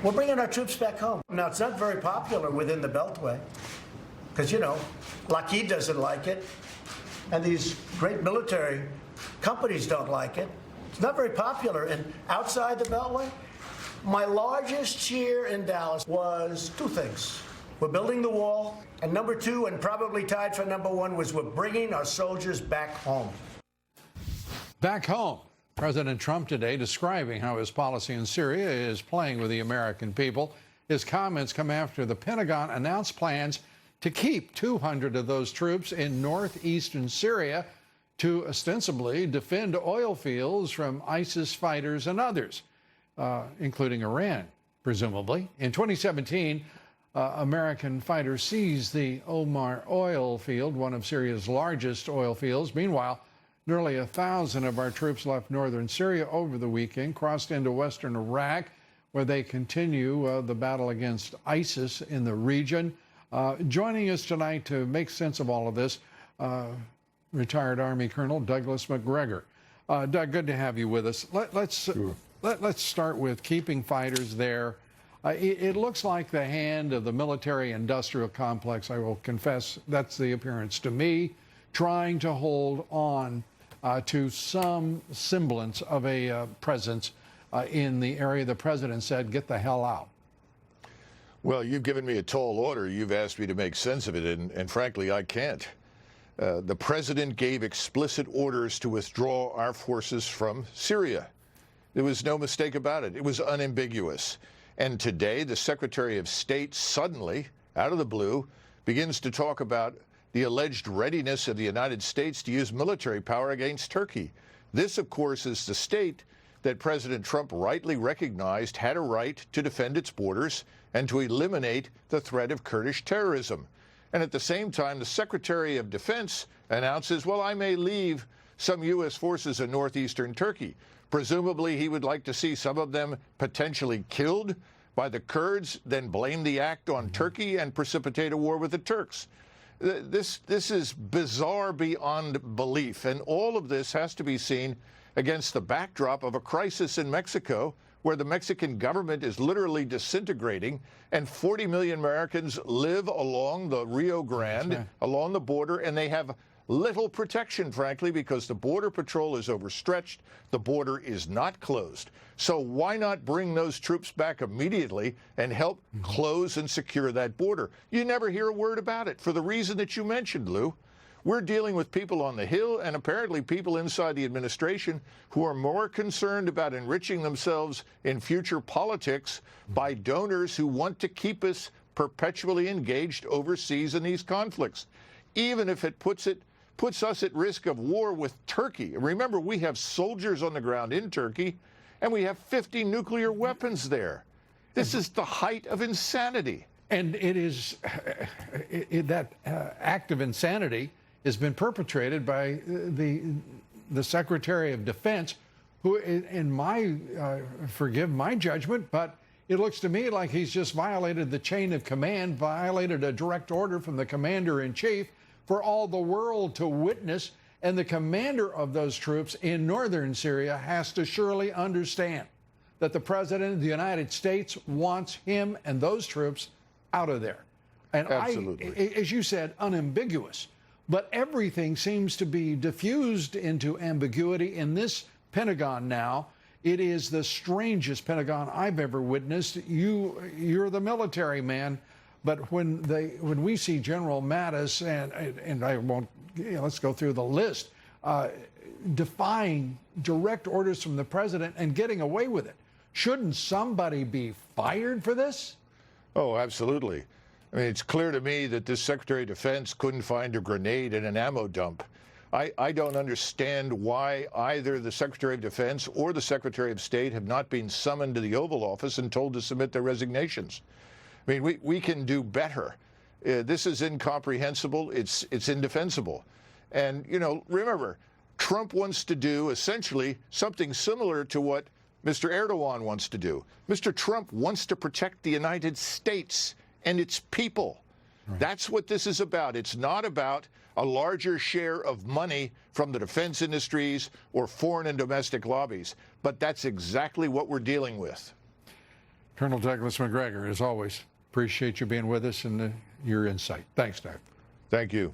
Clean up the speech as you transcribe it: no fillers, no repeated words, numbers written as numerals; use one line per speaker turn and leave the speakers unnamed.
We're bringing our troops back home. Now, it's not very popular within the Beltway because, Lockheed doesn't like it, and these great military companies don't like it. It's not very popular. And outside the Beltway, my largest cheer in Dallas was two things. We're building the wall, and number two, and probably tied for number one, was we're bringing our soldiers back home.
Back home. President Trump today describing how his policy in Syria is playing with the American people. His comments come after the Pentagon announced plans to keep 200 of those troops in northeastern Syria to ostensibly defend oil fields from ISIS fighters and others, including Iran, presumably. In 2017, American fighters seized the Omar oil field, one of Syria's largest oil fields. Meanwhile, nearly 1,000 of our troops left northern Syria over the weekend, crossed into western Iraq, where they continue the battle against ISIS in the region. Joining us tonight to make sense of all of this, retired Army Colonel Douglas Macgregor. Doug, good to have you with us. Let's start with keeping fighters there. It looks like the hand of the military-industrial complex, I will confess, that's the appearance to me, trying to hold on to some semblance of a presence in the area the president said, get the hell out.
Well, you've given me a tall order. You've asked me to make sense of it, and frankly, I can't. The president gave explicit orders to withdraw our forces from Syria. There was no mistake about it. It was unambiguous. And today, the Secretary of State suddenly, out of the blue, begins to talk about the alleged readiness of the United States to use military power against Turkey. This, of course, is the state that President Trump rightly recognized had a right to defend its borders and to eliminate the threat of Kurdish terrorism. And at the same time, the Secretary of Defense announces, well, I may leave some U.S. forces in northeastern Turkey. Presumably, he would like to see some of them potentially killed by the Kurds, then blame the act on Turkey and precipitate a war with the Turks. This is bizarre beyond belief, and all of this has to be seen against the backdrop of a crisis in Mexico where the Mexican government is literally disintegrating, and 40 million Americans live along the Rio Grande, along the border, and they have little protection, frankly, because the Border Patrol is overstretched. The border is not closed. So why not bring those troops back immediately and help close and secure that border? You never hear a word about it for the reason that you mentioned, Lou. We're dealing with people on the Hill and apparently people inside the administration who are more concerned about enriching themselves in future politics by donors who want to keep us perpetually engaged overseas in these conflicts, even if it puts us at risk of war with Turkey. Remember, we have soldiers on the ground in Turkey, and we have 50 nuclear weapons there. This is the height of insanity.
And it is that act of insanity has been perpetrated by the Secretary of Defense, who, in my, forgive my judgment, but it looks to me like he's just violated the chain of command, violated a direct order from the commander-in-chief for all the world to witness, and the commander of those troops in northern Syria has to surely understand that the President of the United States wants him and those troops out of there. And
absolutely,
as you said, unambiguous. But everything seems to be diffused into ambiguity in this Pentagon now. It is the strangest Pentagon I've ever witnessed. You're the military man, but when we see General Mattis and I won't, let's go through the list, defying direct orders from the president and getting away with it, shouldn't somebody be fired for this?
Oh, absolutely. I mean, it's clear to me that this Secretary of Defense couldn't find a grenade in an ammo dump. I don't understand why either the Secretary of Defense or the Secretary of State have not been summoned to the Oval Office and told to submit their resignations. I mean, we can do better. This is incomprehensible. It's indefensible. And, remember, Trump wants to do essentially something similar to what Mr. Erdogan wants to do. Mr. Trump wants to protect the United States and its people. Right. That's what this is about. It's not about a larger share of money from the defense industries or foreign and domestic lobbies, but that's exactly what we're dealing with.
Colonel Douglas Macgregor, as always, appreciate you being with us and your insight. Thanks, Doug.
Thank you.